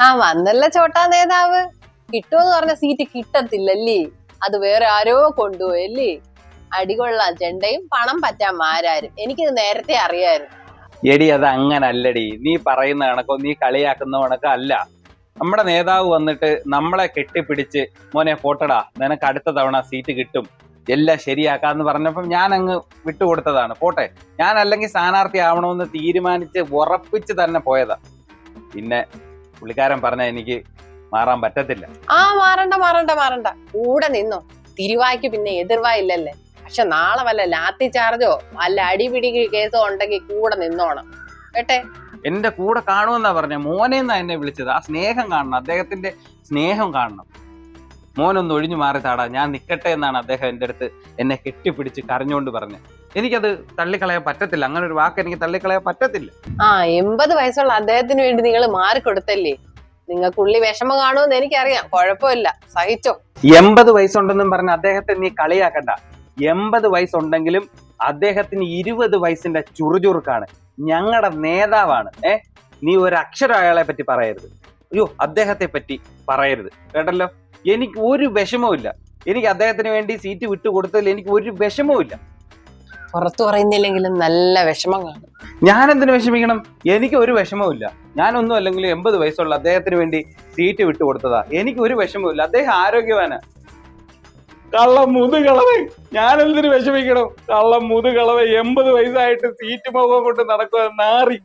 ആ വന്നല്ല ചോട്ടാ നേതാവ്. കിട്ടുമെന്ന് പറഞ്ഞ സീറ്റ് കിട്ടത്തില്ലല്ലേ, അത് വേറെ ആരോ കൊണ്ടുപോയല്ലേ. അടികൊള്ളാം ചെണ്ടയും പണം പറ്റാൻ മാരാരും. എനിക്കിത് നേരത്തെ അറിയായിരുന്നു. എടി അത് അങ്ങനല്ലടി, നീ പറയുന്ന കണക്കോ നീ കളിയാക്കുന്ന കണക്കോ അല്ല. നമ്മുടെ നേതാവ് വന്നിട്ട് നമ്മളെ കെട്ടിപ്പിടിച്ച് മോനെ പോട്ടടാ, നിനക്ക് അടുത്ത തവണ സീറ്റ് കിട്ടും, എല്ലാം ശരിയാക്കാന്ന് പറഞ്ഞപ്പം ഞാൻ അങ്ങ് വിട്ടുകൊടുത്തതാണ്. പോട്ടെ, ഞാൻ അല്ലെങ്കിൽ സ്ഥാനാർത്ഥി ആവണമെന്ന് തീരുമാനിച്ച് ഉറപ്പിച്ച് തന്നെ പോയതാ. പിന്നെ പുള്ളിക്കാരൻ പറഞ്ഞ എനിക്ക് മാറാൻ പറ്റത്തില്ല. മാറണ്ട കൂടെ നിന്നോ. തിരുവായ്ക്ക് പിന്നെ എതിർവായില്ലല്ലേ. പക്ഷെ നാളെ വല്ല ലാത്തി ചാർജോ വല്ല അടിപിടി കേസോ ഉണ്ടെങ്കിൽ കൂടെ നിന്നോണം കേട്ടെ. എന്റെ കൂടെ കാണുമെന്നാ പറഞ്ഞ, മോനെന്നാ എന്നെ വിളിച്ചത്. ആ സ്നേഹം കാണണം, അദ്ദേഹത്തിന്റെ സ്നേഹം കാണണം. മോനൊന്ന് ഒഴിഞ്ഞു മാറി താടാ, ഞാൻ നിക്കട്ടെ എന്നാണ് അദ്ദേഹം എൻ്റെ അടുത്ത് എന്നെ കെട്ടിപ്പിടിച്ച് കരഞ്ഞുകൊണ്ട് പറഞ്ഞത്. എനിക്കത് തള്ളിക്കളയാൻ പറ്റത്തില്ല, അങ്ങനെ ഒരു വാക്ക് എനിക്ക് തള്ളിക്കളയാൻ പറ്റത്തില്ല. 80 വയസ്സുള്ള അദ്ദേഹത്തിന് വേണ്ടി നിങ്ങൾ മാറിക്കൊടുത്തല്ലേ. നിങ്ങൾക്കുള്ളി വിഷമം കാണുമെന്ന് എനിക്കറിയാം, കുഴപ്പമില്ല, സഹിച്ചോ. 80 വയസ്സുണ്ടെന്നും പറഞ്ഞ അദ്ദേഹത്തെ നീ കളിയാക്കണ്ട. 80 വയസ്സുണ്ടെങ്കിലും അദ്ദേഹത്തിന് 20 വയസ്സിന്റെ ചുറുചുറുക്കാണ്. ഞങ്ങളുടെ നേതാവാണ്. നീ ഒരു അക്ഷരം അയാളെ പറ്റി പറയരുത്. അയ്യോ, അദ്ദേഹത്തെ പറ്റി പറയരുത്, കേട്ടല്ലോ. എനിക്ക് ഒരു വിഷമവും ഇല്ല. എനിക്ക് അദ്ദേഹത്തിന് വേണ്ടി സീറ്റ് വിട്ടുകൊടുത്തതിൽ എനിക്ക് ഒരു വിഷമവും ഇല്ല. പുറത്തു പറയുന്നില്ലെങ്കിലും നല്ല വിഷമം കാണും. ഞാൻ എന്തിനു വിഷമിക്കണം? എനിക്ക് ഒരു വിഷമവും ഇല്ല. ഞാനൊന്നും അല്ലെങ്കിൽ 80 വയസ്സുള്ള അദ്ദേഹത്തിന് വേണ്ടി സീറ്റ് വിട്ടുകൊടുത്തതാ. എനിക്ക് ഒരു വിഷമവും ഇല്ല. അദ്ദേഹം ആരോഗ്യവാനാ. കള്ളം മുതുകളവേ, ഞാൻ എന്തിനു വിഷമിക്കണം? കള്ളം മുതുകളവേ, 80 വയസ്സായിട്ട് സീറ്റ് മുഖം കൊണ്ട് നടക്കുക. നാറി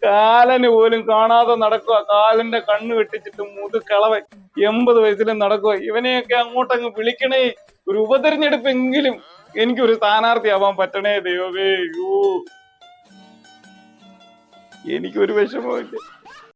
കാലന് പോലും കാണാതെ നടക്കുക, കാലിന്റെ കണ്ണ് വെട്ടിച്ചിട്ട് മുതുകളവൻ 80 വയസ്സിലും നടക്കുക. ഇവനെയൊക്കെ അങ്ങോട്ടങ്ങ് വിളിക്കണേ, ഒരു ഉപതെരഞ്ഞെടുപ്പെങ്കിലും എനിക്കൊരു സ്ഥാനാർത്ഥിയാവാൻ പറ്റണേ ദൈവമേ. എനിക്കൊരു വിഷമമില്ല.